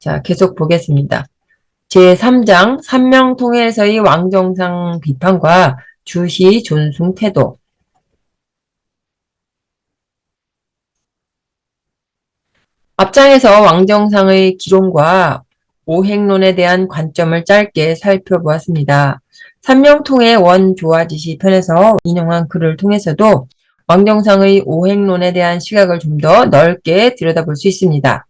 자, 계속 보겠습니다. 제3장 삼명통일에서의 왕정상 비판과 주시 존숭 태도. 앞장에서 왕정상의 기론과 오행론에 대한 관점을 짧게 살펴보았습니다. 삼명통의 원조화지시 편에서 인용한 글을 통해서도 왕정상의 오행론에 대한 시각을 좀 더 넓게 들여다볼 수 있습니다.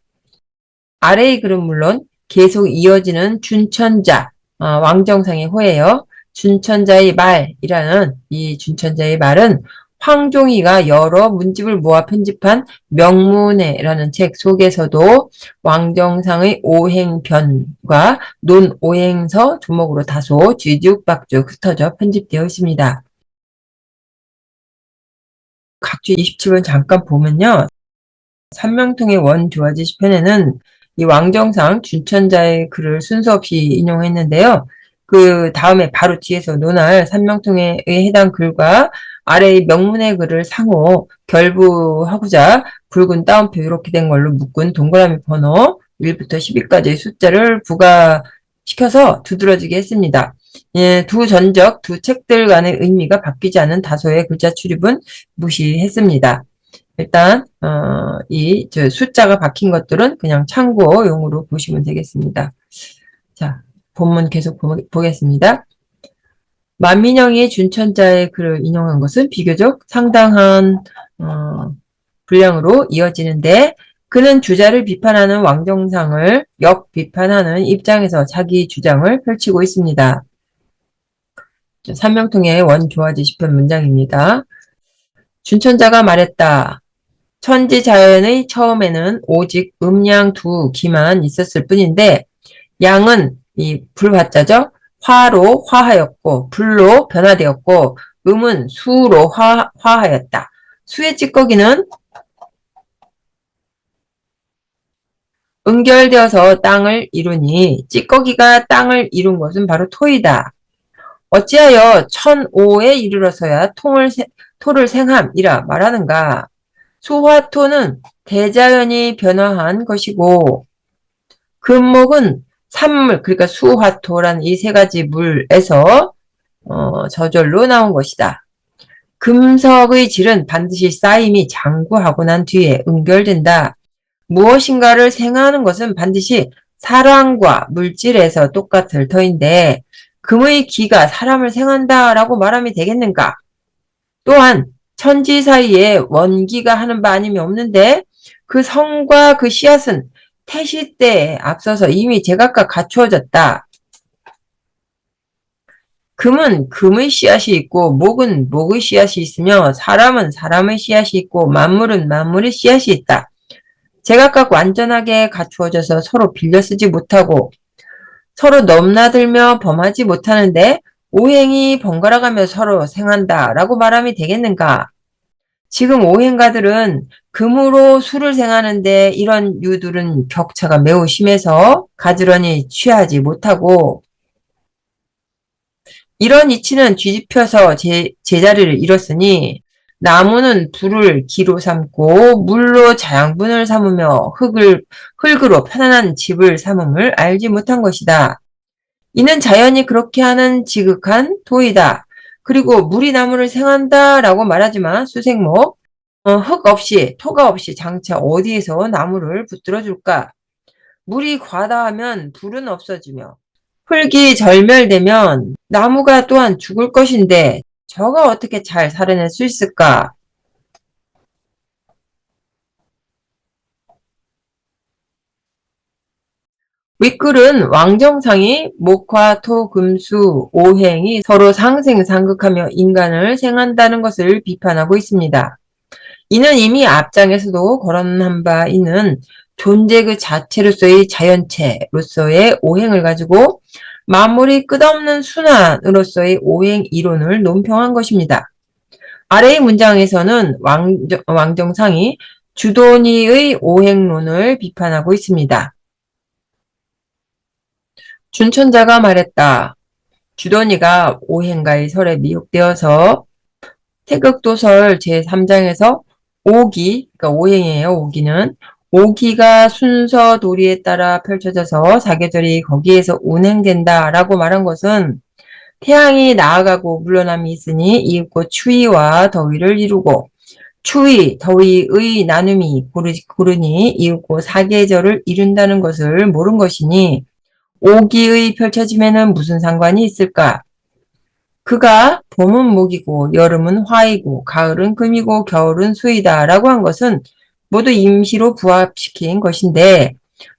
아래의 글은 물론 계속 이어지는 준천자, 왕정상의 호예요. 준천자의 말이라는 이 준천자의 말은 황종이가 여러 문집을 모아 편집한 명문회라는 책 속에서도 왕정상의 오행변과 논오행서 조목으로 다소 뒤죽박죽 흩어져 편집되어 있습니다. 각주 27번 잠깐 보면요. 삼명통의 원조화지시 편에는 이 왕정상 준천자의 글을 순서 없이 인용했는데요. 그 다음에 바로 뒤에서 논할 삼명통에 해당 글과 아래의 명문의 글을 상호 결부하고자 굵은 따옴표 이렇게 된 걸로 묶은 동그라미 번호 1부터 10위까지의 숫자를 부가시켜서 두드러지게 했습니다. 예, 두 전적, 두 책들 간의 의미가 바뀌지 않은 다소의 글자 출입은 무시했습니다. 일단 이 숫자가 박힌 것들은 그냥 참고용으로 보시면 되겠습니다. 자, 본문 계속 보겠습니다. 만민영이 준천자의 글을 인용한 것은 비교적 상당한 분량으로 이어지는데 그는 주자를 비판하는 왕정상을 역비판하는 입장에서 자기 주장을 펼치고 있습니다. 삼명통의 원조화지시편 문장입니다. 준천자가 말했다. 천지자연의 처음에는 오직 음양 두 기만 있었을 뿐인데 양은 이 불화자죠. 화로 화하였고 불로 변화되었고 음은 수로 화하였다. 수의 찌꺼기는 응결되어서 땅을 이루니 찌꺼기가 땅을 이룬 것은 바로 토이다. 어찌하여 천오에 이르러서야 토를 생함이라 말하는가. 수화토는 대자연이 변화한 것이고 금목은 산물 그러니까 수화토라는 이 세 가지 물에서 저절로 나온 것이다. 금석의 질은 반드시 쌓임이 장구하고 난 뒤에 응결된다. 무엇인가를 생하는 것은 반드시 사람과 물질에서 똑같을 터인데 금의 기가 사람을 생한다라고 말하면 되겠는가? 또한 천지 사이에 원기가 하는 바 아님이 없는데 그 성과 그 씨앗은 태시 때에 앞서서 이미 제각각 갖추어졌다. 금은 금의 씨앗이 있고 목은 목의 씨앗이 있으며 사람은 사람의 씨앗이 있고 만물은 만물의 씨앗이 있다. 제각각 완전하게 갖추어져서 서로 빌려 쓰지 못하고 서로 넘나들며 범하지 못하는데 오행이 번갈아가며 서로 생한다라고 말하면 되겠는가? 지금 오행가들은 금으로 수를 생하는데 이런 유들은 격차가 매우 심해서 가지런히 취하지 못하고 이런 이치는 뒤집혀서 제자리를 잃었으니 나무는 불을 기로 삼고 물로 자양분을 삼으며 흙으로 편안한 집을 삼음을 알지 못한 것이다. 이는 자연이 그렇게 하는 지극한 도이다. 그리고 물이 나무를 생한다 라고 말하지만 수생목 흙 없이 토가 없이 장차 어디에서 나무를 붙들어 줄까? 물이 과다하면 불은 없어지며 흙이 절멸되면 나무가 또한 죽을 것인데 저가 어떻게 잘 살아낼 수 있을까? 윗글은 왕정상이 목화, 토, 금, 수, 오행이 서로 상생상극하며 인간을 생한다는 것을 비판하고 있습니다. 이는 이미 앞장에서도 거론한 바 있는 존재 그 자체로서의 자연체로서의 오행을 가지고 만물이 끝없는 순환으로서의 오행 이론을 논평한 것입니다. 아래의 문장에서는 왕정상이 주도니의 오행론을 비판하고 있습니다. 준천자가 말했다. 주도니가 오행가의 설에 미혹되어서 태극도설 제3장에서 오기, 그러니까 오행이에요. 오기는 오기가 순서 도리에 따라 펼쳐져서 사계절이 거기에서 운행된다라고 말한 것은 태양이 나아가고 물러남이 있으니 이윽고 추위와 더위를 이루고 추위, 더위의 나눔이 고르니 이윽고 사계절을 이룬다는 것을 모른 것이니 오기의 펼쳐짐에는 무슨 상관이 있을까? 그가 봄은 목이고 여름은 화이고 가을은 금이고 겨울은 수이다 라고 한 것은 모두 임시로 부합시킨 것인데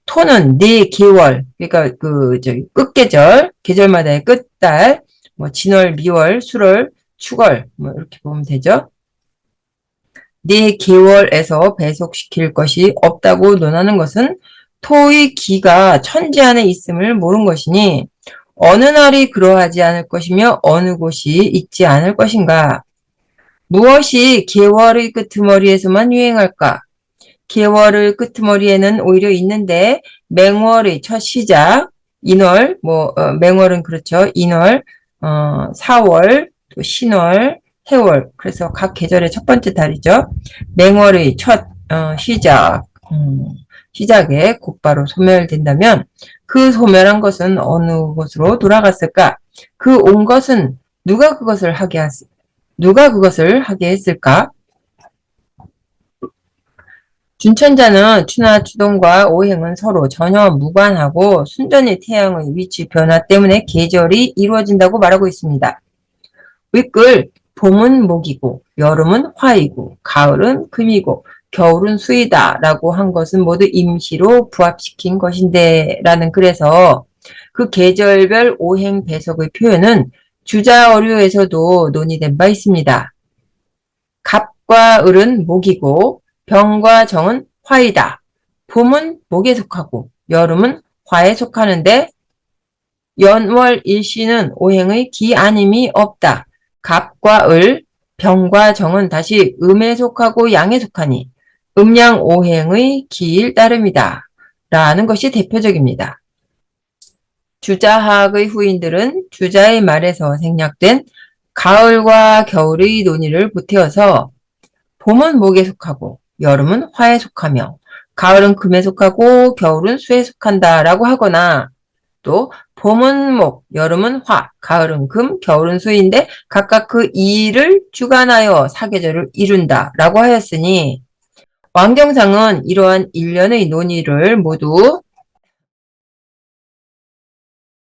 토는 네 계월, 그러니까 끝계절, 계절마다의 끝달, 뭐 진월, 미월, 술월, 축월 뭐 이렇게 보면 되죠. 네 계월에서 배속시킬 것이 없다고 논하는 것은 토의 기가 천지 안에 있음을 모른 것이니 어느 날이 그러하지 않을 것이며 어느 곳이 있지 않을 것인가? 무엇이 계월의 끄트머리에서만 유행할까? 계월의 끄트머리에는 오히려 있는데 맹월의 첫 시작, 인월, 맹월은 그렇죠. 인월, 4월, 또 신월, 해월. 그래서 각 계절의 첫 번째 달이죠. 맹월의 첫 시작, 시작에 곧바로 소멸된다면 그 소멸한 것은 어느 곳으로 돌아갔을까? 그 온 것은 누가 그것을 하게 했을까? 준천자는 추나 추동과 오행은 서로 전혀 무관하고 순전히 태양의 위치 변화 때문에 계절이 이루어진다고 말하고 있습니다. 윗글 봄은 목이고 여름은 화이고 가을은 금이고 겨울은 수이다 라고 한 것은 모두 임시로 부합시킨 것인데 라는 글에서 그 계절별 오행 배석의 표현은 주자어류에서도 논의된 바 있습니다. 갑과 을은 목이고 병과 정은 화이다. 봄은 목에 속하고 여름은 화에 속하는데 연월 일시는 오행의 기아님이 없다. 갑과 을, 병과 정은 다시 음에 속하고 양에 속하니 음양 오행의 기일 따름이다. 라는 것이 대표적입니다. 주자학의 후인들은 주자의 말에서 생략된 가을과 겨울의 논의를 보태어서 봄은 목에 속하고 여름은 화에 속하며 가을은 금에 속하고 겨울은 수에 속한다 라고 하거나 또 봄은 목, 여름은 화, 가을은 금, 겨울은 수인데 각각 그 이를 주관하여 사계절을 이룬다 라고 하였으니 왕경상은 이러한 일련의 논의를 모두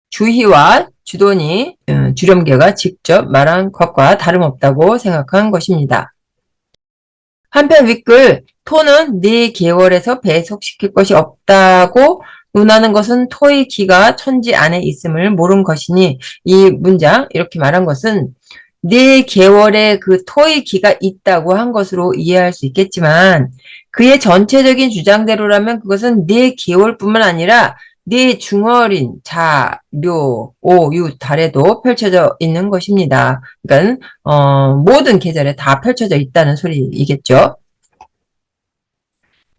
주희와 주돈이 주렴계가 직접 말한 것과 다름없다고 생각한 것입니다. 한편 윗글 토는 네 계월에서 배속시킬 것이 없다고 논하는 것은 토의 기가 천지 안에 있음을 모른 것이니 이 문장 이렇게 말한 것은 네 계월에 그 토의 기가 있다고 한 것으로 이해할 수 있겠지만 그의 전체적인 주장대로라면 그것은 네 계월뿐만 아니라 네 중월인 자, 묘, 오, 유, 달에도 펼쳐져 있는 것입니다. 그러니까 모든 계절에 다 펼쳐져 있다는 소리이겠죠.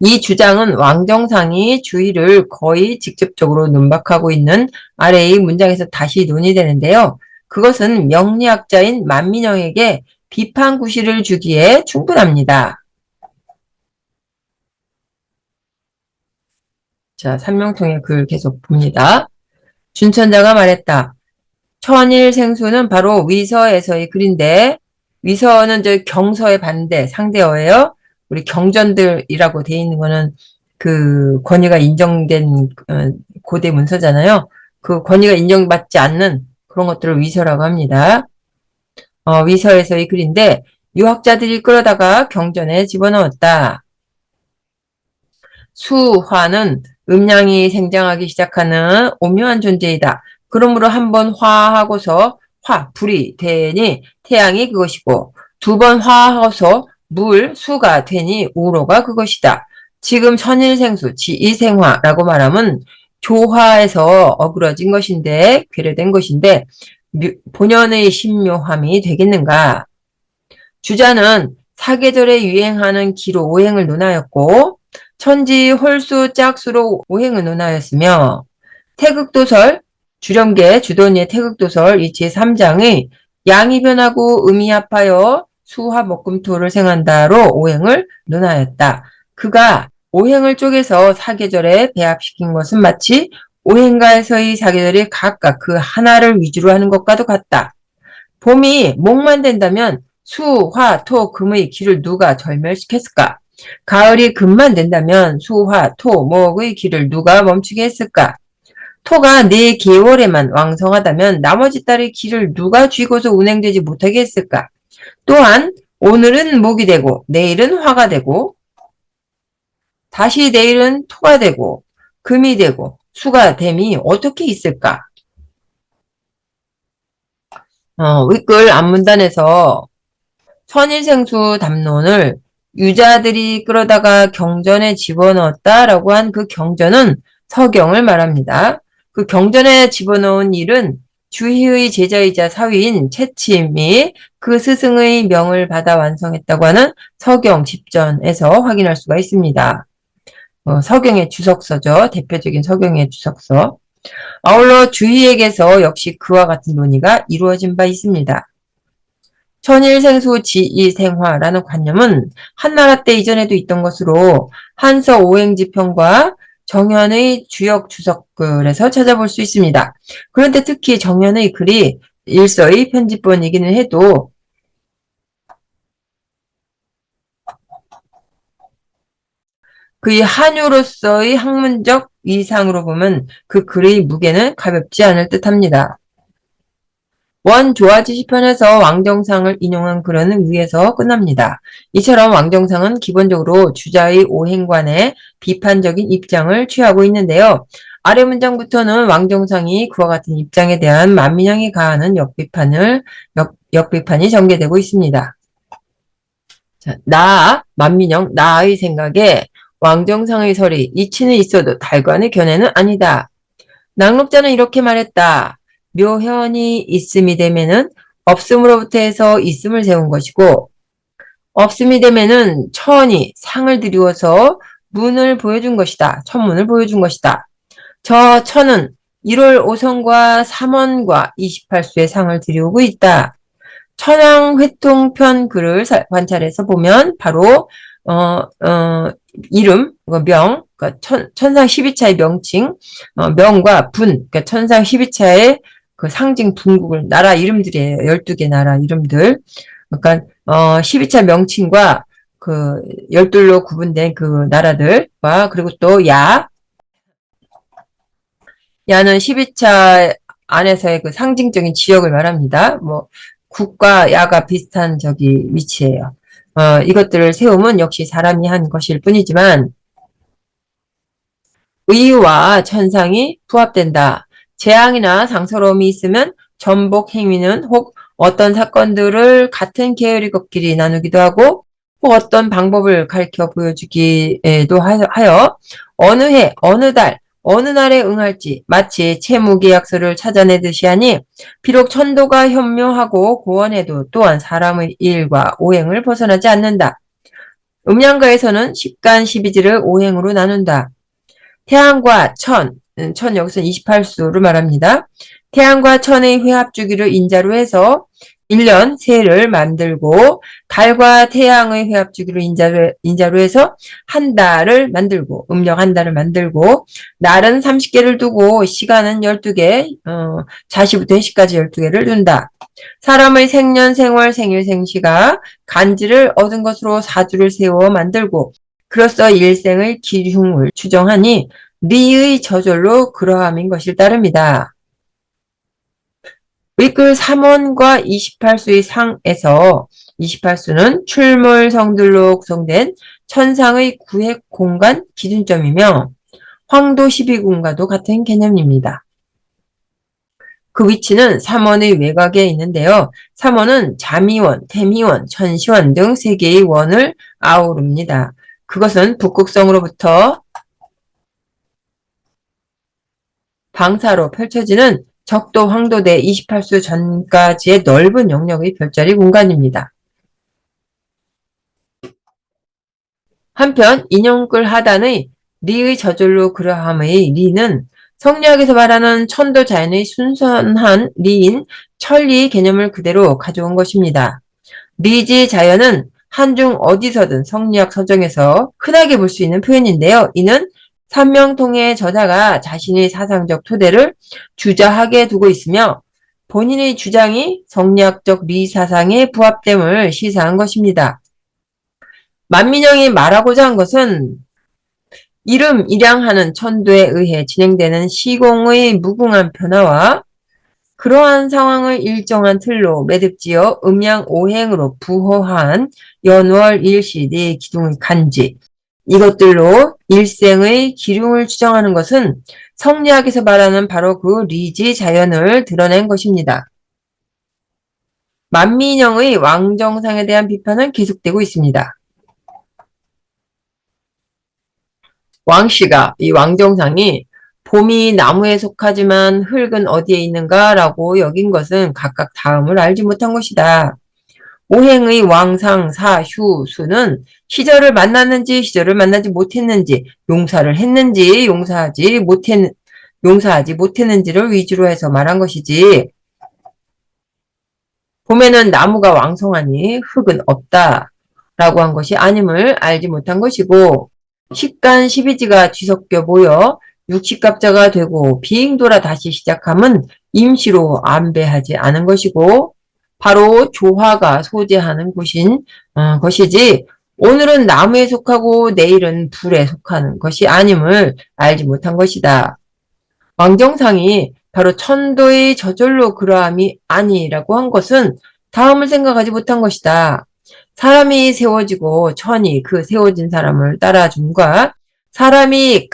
이 주장은 왕정상이 주의를 거의 직접적으로 논박하고 있는 아래의 문장에서 다시 논의되는데요. 그것은 명리학자인 만민영에게 비판 구실을 주기에 충분합니다. 자, 삼명통의 글 계속 봅니다. 준천자가 말했다. 천일생수는 바로 위서에서의 글인데 위서는 경서의 반대, 상대어예요. 우리 경전들이라고 돼 있는 거는 그 권위가 인정된 고대 문서잖아요. 그 권위가 인정받지 않는 그런 것들을 위서라고 합니다. 위서에서의 글인데 유학자들이 끌어다가 경전에 집어넣었다. 수화는 음양이 생장하기 시작하는 오묘한 존재이다. 그러므로 한번 화하고서 불이 되니 태양이 그것이고 두 번 화하고서 수가 되니 우로가 그것이다. 지금 천일생수, 지이생화라고 말하면 조화에서 어그러진 것인데 괴뢰된 것인데 본연의 신묘함이 되겠는가? 주자는 사계절에 유행하는 기로 오행을 논하였고 천지 홀수 짝수로 오행을 논하였으며 태극도설, 주렴계 주돈이의 태극도설 이 제3장의 양이 변하고 음이 합하여 수화목금토를 생한다로 오행을 논하였다. 그가 오행을 쪼개서 사계절에 배합시킨 것은 마치 오행가에서의 사계절이 각각 그 하나를 위주로 하는 것과도 같다. 봄이 목만 된다면 수, 화, 토, 금의 기를 누가 절멸시켰을까? 가을이 금만 된다면 수, 화, 토, 목의 기를 누가 멈추게 했을까? 토가 4개월에만 왕성하다면 나머지 달의 기를 누가 쥐고서 운행되지 못하게 했을까? 또한 오늘은 목이 되고 내일은 화가 되고 다시 내일은 토가 되고 금이 되고 수가 됨이 어떻게 있을까? 윗글 앞문단에서 천일생수 담론을 유자들이 끌어다가 경전에 집어넣었다라고 한 그 경전은 서경을 말합니다. 그 경전에 집어넣은 일은 주희의 제자이자 사위인 채침이 그 스승의 명을 받아 완성했다고 하는 서경 집전에서 확인할 수가 있습니다. 서경의 주석서죠. 대표적인 서경의 주석서. 아울러 주희에게서 역시 그와 같은 논의가 이루어진 바 있습니다. 천일생수 지이생화라는 관념은 한나라 때 이전에도 있던 것으로 한서 오행지평과 정현의 주역 주석글에서 찾아볼 수 있습니다. 그런데 특히 정현의 글이 일서의 편집본이기는 해도 그의 한유로서의 학문적 위상으로 보면 그 글의 무게는 가볍지 않을 듯합니다. 원 조화지 시편에서 왕정상을 인용한 글은 위에서 끝납니다. 이처럼 왕정상은 기본적으로 주자의 오행관에 비판적인 입장을 취하고 있는데요. 아래 문장부터는 왕정상이 그와 같은 입장에 대한 만민영이 가하는 역비판이 전개되고 있습니다. 자, 만민영, 나의 생각에 왕정상의 설이 이치는 있어도 달관의 견해는 아니다. 낭록자는 이렇게 말했다. 묘현이 있음이 되면은 없음으로부터 해서 있음을 세운 것이고 없음이 되면은 천이 상을 들이워서 문을 보여준 것이다. 천문을 보여준 것이다. 저 천은 1월 5선과 3원과 28수의 상을 들이오고 있다. 천왕회통편 글을 관찰해서 보면 바로 이름, 명, 그러니까 천상 12차의 명칭, 명과 분, 그러니까 천상 12차의 그 상징 분국을 나라 이름들이에요. 12개 나라 이름들. 그러니까 12차 명칭과 그 12로 구분된 그 나라들과 그리고 또 야는 12차 안에서의 그 상징적인 지역을 말합니다. 뭐 국과 야가 비슷한 저기 위치예요. 이것들을 세우면 역시 사람이 한 것일 뿐이지만 의와 천상이 부합된다. 재앙이나 상서로움이 있으면 전복 행위는 혹 어떤 사건들을 같은 계열의 것끼리 나누기도 하고 혹 어떤 방법을 가르쳐 보여주기도 하여 어느 해, 어느 달, 어느 날에 응할지 마치 채무계약서를 찾아내듯이 하니 비록 천도가 현묘하고 고원해도 또한 사람의 일과 오행을 벗어나지 않는다. 음양가에서는 10간 12지를 오행으로 나눈다. 태양과 천 여기서는 28수를 말합니다. 태양과 천의 회합주기를 인자로 해서 1년 새를 만들고 달과 태양의 회합주기를 인자로 해서 한 달을 만들고 음력 한 달을 만들고 날은 30개를 두고 시간은 12개 자시부터 해시까지 12개를 둔다. 사람의 생년, 생월, 생일, 생시가 간지를 얻은 것으로 사주를 세워 만들고 그로써 일생의 기흉을 추정하니 리의 저절로 그러함인 것일 따릅니다. 윗글 3원과 28수의 상에서 28수는 출몰성들로 구성된 천상의 구획 공간 기준점이며 황도 12군과도 같은 개념입니다. 그 위치는 3원의 외곽에 있는데요. 3원은 자미원, 태미원, 천시원 등 3개의 원을 아우릅니다. 그것은 북극성으로부터 방사로 펼쳐지는 적도 황도대 28수 전까지의 넓은 영역의 별자리 공간입니다. 한편 인용글 하단의 리의 저절로 그러함의 리는 성리학에서 말하는 천도 자연의 순선한 리인 천리 개념을 그대로 가져온 것입니다. 리지 자연은 한중 어디서든 성리학 서적에서 흔하게 볼 수 있는 표현인데요. 이는 삼명통의 저자가 자신의 사상적 토대를 주저하게 두고 있으며 본인의 주장이 성리학적 미사상에 부합됨을 시사한 것입니다. 만민영이 말하고자 한 것은 이름 일양하는 천도에 의해 진행되는 시공의 무궁한 변화와 그러한 상황을 일정한 틀로 매듭지어 음양오행으로 부호한 연월 일시 네 기둥의 간지, 이것들로 일생의 기륭을 추정하는 것은 성리학에서 말하는 바로 그 리지 자연을 드러낸 것입니다. 만민영의 왕정상에 대한 비판은 계속되고 있습니다. 왕씨가 이 왕정상이 봄이 나무에 속하지만 흙은 어디에 있는가 라고 여긴 것은 각각 다음을 알지 못한 것이다. 오행의 왕상, 사, 휴, 수는 시절을 만났는지 시절을 만나지 못했는지, 용사를 했는지 용사하지 못했는지를 위주로 해서 말한 것이지. 봄에는 나무가 왕성하니 흙은 없다 라고 한 것이 아님을 알지 못한 것이고, 식간 12지가 뒤섞여 모여 육식갑자가 되고 비행돌아 다시 시작함은 임시로 안배하지 않은 것이고 바로 조화가 소재하는 것이지 오늘은 나무에 속하고 내일은 불에 속하는 것이 아님을 알지 못한 것이다. 왕정상이 바로 천도의 저절로 그러함이 아니라고 한 것은 다음을 생각하지 못한 것이다. 사람이 세워지고 천이 그 세워진 사람을 따라줌과 사람이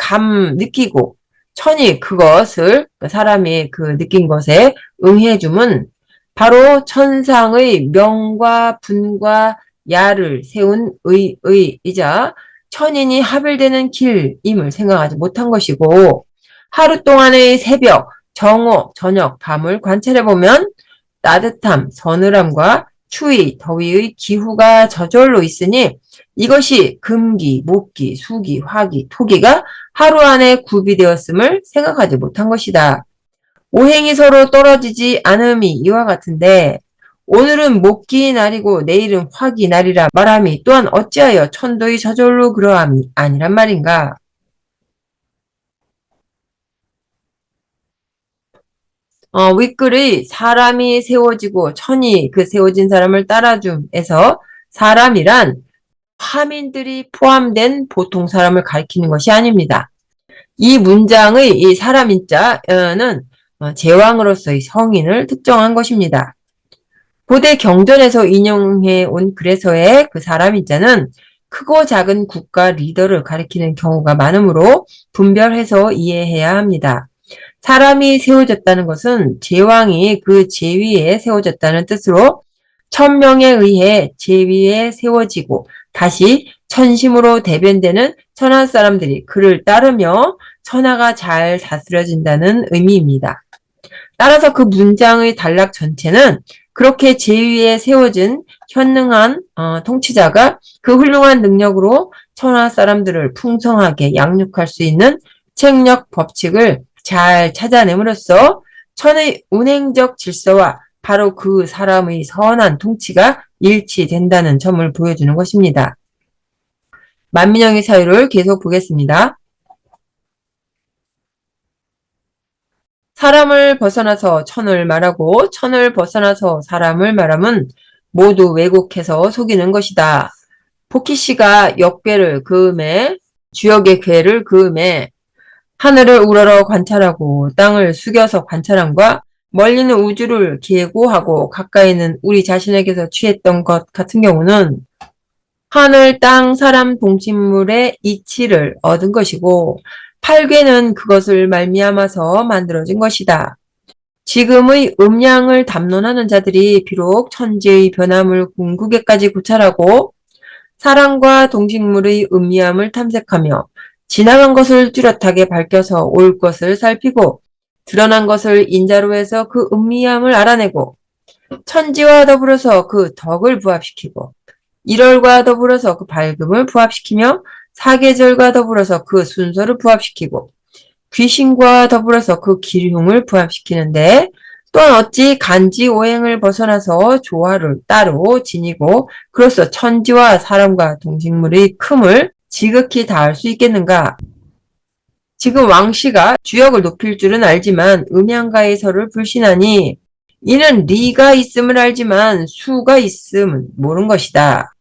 느끼고 천이 그것을 사람이 그 느낀 것에 응해줌은 바로 천상의 명과 분과 야를 세운 의이자 천인이 하별되는 길임을 생각하지 못한 것이고 하루 동안의 새벽, 정오, 저녁, 밤을 관찰해보면 따뜻함, 서늘함과 추위, 더위의 기후가 저절로 있으니 이것이 금기, 목기, 수기, 화기, 토기가 하루 안에 구비되었음을 생각하지 못한 것이다. 오행이 서로 떨어지지 않음이 이와 같은데 오늘은 목기 날이고 내일은 화기 날이라 말함이 또한 어찌하여 천도의 저절로 그러함이 아니란 말인가? 윗글의 사람이 세워지고 천이 그 세워진 사람을 따라줌에서 사람이란 화민들이 포함된 보통 사람을 가리키는 것이 아닙니다. 이 문장의 이 사람인자는 제왕으로서의 성인을 특정한 것입니다. 고대 경전에서 인용해 온 글에서의 그 사람인자는 크고 작은 국가 리더를 가리키는 경우가 많으므로 분별해서 이해해야 합니다. 사람이 세워졌다는 것은 제왕이 그 제위에 세워졌다는 뜻으로 천명에 의해 제위에 세워지고 다시 천심으로 대변되는 천하 사람들이 그를 따르며 천하가 잘 다스려진다는 의미입니다. 따라서 그 문장의 단락 전체는 그렇게 제위에 세워진 현능한 통치자가 그 훌륭한 능력으로 천하 사람들을 풍성하게 양육할 수 있는 책력 법칙을 잘 찾아냄으로써 천의 운행적 질서와 바로 그 사람의 선한 통치가 일치된다는 점을 보여주는 것입니다. 만민영의 사유를 계속 보겠습니다. 사람을 벗어나서 천을 말하고 천을 벗어나서 사람을 말함은 모두 왜곡해서 속이는 것이다. 포키씨가 역괴를 그음에 주역의 괴를 그음에 하늘을 우러러 관찰하고 땅을 숙여서 관찰함과 멀리는 우주를 계고하고 가까이는 우리 자신에게서 취했던 것 같은 경우는 하늘, 땅, 사람, 동식물의 이치를 얻은 것이고 팔괘는 그것을 말미암아서 만들어진 것이다. 지금의 음양을 담론하는 자들이 비록 천지의 변함을 궁극에까지 고찰하고 사람과 동식물의 음미함을 탐색하며 지나간 것을 뚜렷하게 밝혀서 올 것을 살피고 드러난 것을 인자로 해서 그 음미함을 알아내고 천지와 더불어서 그 덕을 부합시키고 1월과 더불어서 그 밝음을 부합시키며 사계절과 더불어서 그 순서를 부합시키고 귀신과 더불어서 그 기흉을 부합시키는데 또한 어찌 간지 오행을 벗어나서 조화를 따로 지니고 그로써 천지와 사람과 동식물의 큼을 지극히 다할 수 있겠는가? 지금 왕씨가 주역을 높일 줄은 알지만 음양가의 설을 불신하니 이는 리가 있음을 알지만 수가 있음은 모른 것이다.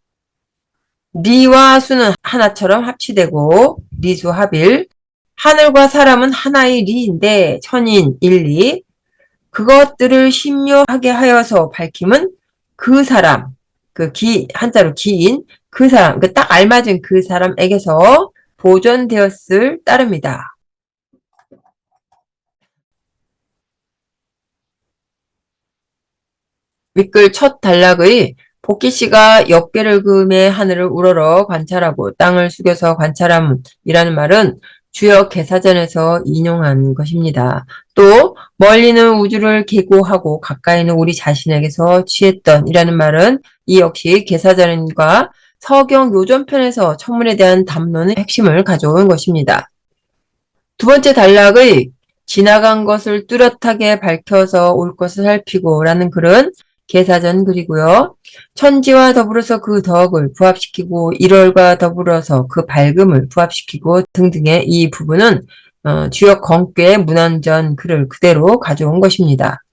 리와 수는 하나처럼 합치되고 리수합일, 하늘과 사람은 하나의 리인데 천인 일리, 그것들을 신묘하게 하여서 밝힘은 그 사람, 한자로 기인, 그 사람, 딱 알맞은 그 사람에게서 보존되었을 따름이다. 윗글 첫 단락의 복희씨가 역계를 그음에 하늘을 우러러 관찰하고 땅을 숙여서 관찰함이라는 말은 주역 개사전에서 인용한 것입니다. 또 멀리는 우주를 계고하고 가까이는 우리 자신에게서 취했던 이라는 말은 이 역시 개사전과 서경 요전편에서 천문에 대한 담론의 핵심을 가져온 것입니다. 두 번째 단락의 지나간 것을 뚜렷하게 밝혀서 올 것을 살피고 라는 글은 개사전 글이고요. 천지와 더불어서 그 덕을 부합시키고 일월과 더불어서 그 밝음을 부합시키고 등등의 이 부분은 주역 건괴 문헌전 글을 그대로 가져온 것입니다.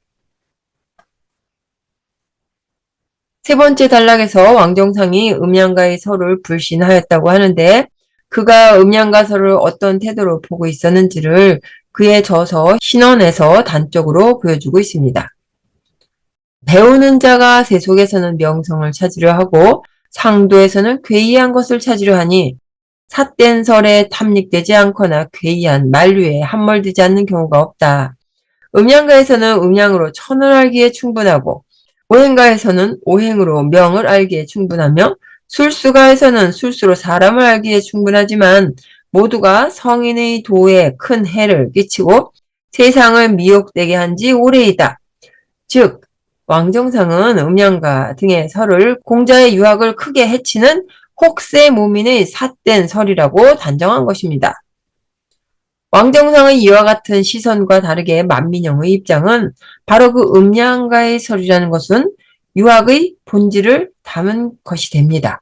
세 번째 단락에서 왕정상이 음양가의 설을 불신하였다고 하는데 그가 음양가설을 어떤 태도로 보고 있었는지를 그의 저서 신원에서 단적으로 보여주고 있습니다. 배우는 자가 세속에서는 명성을 찾으려 하고 상도에서는 괴이한 것을 찾으려 하니 삿된 설에 탐닉되지 않거나 괴이한 만류에 함몰되지 않는 경우가 없다. 음양가에서는 음양으로 천을 알기에 충분하고 오행가에서는 오행으로 명을 알기에 충분하며 술수가에서는 술수로 사람을 알기에 충분하지만 모두가 성인의 도에 큰 해를 끼치고 세상을 미혹되게 한 지 오래이다. 즉 왕정상은 음양가 등의 설을 공자의 유학을 크게 해치는 혹세 무민의 삿된 설이라고 단정한 것입니다. 왕정상의 이와 같은 시선과 다르게 만민영의 입장은 바로 그 음양가의 설이라는 것은 유학의 본질을 담은 것이 됩니다.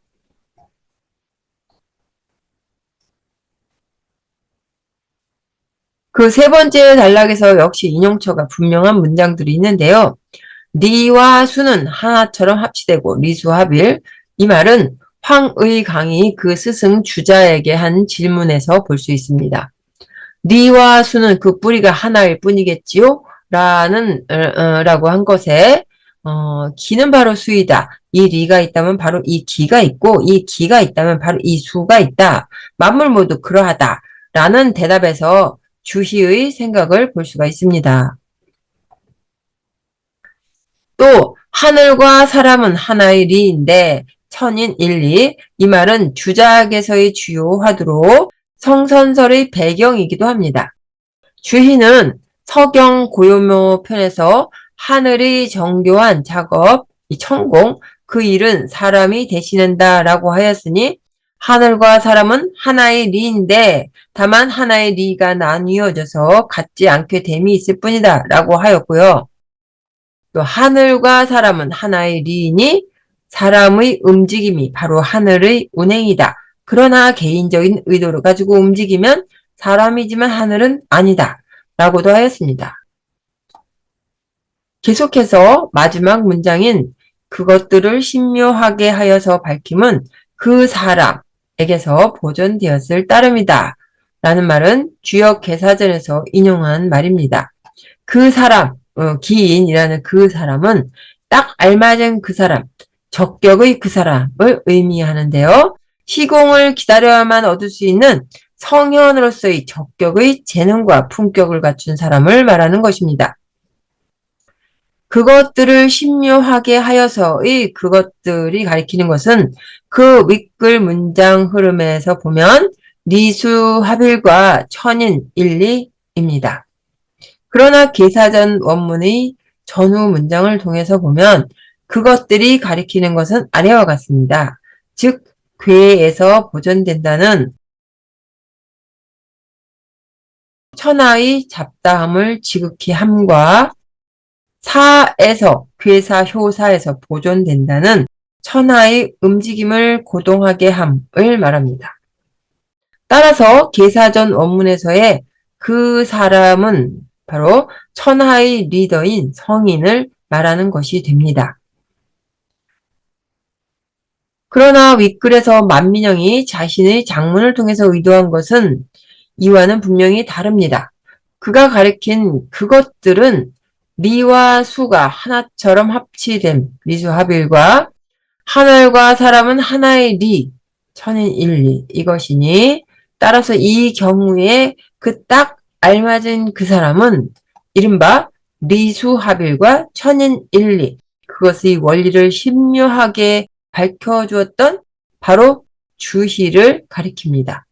그 세 번째 단락에서 역시 인용처가 분명한 문장들이 있는데요. 리와 수는 하나처럼 합치되고 리수합일, 이 말은 황의강이 그 스승 주자에게 한 질문에서 볼 수 있습니다. 리와 수는 그 뿌리가 하나일 뿐이겠지요? 라고 한 것에 기는 바로 수이다. 이 리가 있다면 바로 이 기가 있고 이 기가 있다면 바로 이 수가 있다. 만물 모두 그러하다. 라는 대답에서 주희의 생각을 볼 수가 있습니다. 또 하늘과 사람은 하나의 리인데 천인 일리, 이 말은 주작에서의 주요 화두로 성선설의 배경이기도 합니다. 주희는 서경 고요묘 편에서 하늘의 정교한 작업, 이 천공, 그 일은 사람이 대신한다 라고 하였으니 하늘과 사람은 하나의 리인데 다만 하나의 리가 나뉘어져서 같지 않게 됨이 있을 뿐이다 라고 하였고요. 또 하늘과 사람은 하나의 리이니 사람의 움직임이 바로 하늘의 운행이다. 그러나 개인적인 의도를 가지고 움직이면 사람이지만 하늘은 아니다. 라고도 하였습니다. 계속해서 마지막 문장인 그것들을 신묘하게 하여서 밝힘은 그 사람에게서 보존되었을 따름이다. 라는 말은 주역 개사전에서 인용한 말입니다. 그 사람, 기인이라는 그 사람은 딱 알맞은 그 사람, 적격의 그 사람을 의미하는데요. 시공을 기다려야만 얻을 수 있는 성현으로서의 적격의 재능과 품격을 갖춘 사람을 말하는 것입니다. 그것들을 신묘하게 하여서의 그것들이 가리키는 것은 그 윗글 문장 흐름에서 보면 리수합일과 천인 일리입니다. 그러나 개사전 원문의 전후 문장을 통해서 보면 그것들이 가리키는 것은 아래와 같습니다. 즉 괴에서 보존된다는 천하의 잡다함을 지극히 함과 사에서 괴사 효사에서 보존된다는 천하의 움직임을 고동하게 함을 말합니다. 따라서 계사전 원문에서의 그 사람은 바로 천하의 리더인 성인을 말하는 것이 됩니다. 그러나 윗글에서 만민영이 자신의 장문을 통해서 의도한 것은 이와는 분명히 다릅니다. 그가 가리킨 그것들은 리와 수가 하나처럼 합치됨, 리수합일과 하늘과 사람은 하나의 리, 천인일리 이것이니 따라서 이 경우에 그 딱 알맞은 그 사람은 이른바 리수합일과 천인일리 그것의 원리를 신묘하게 밝혀주었던 바로 주희를 가리킵니다.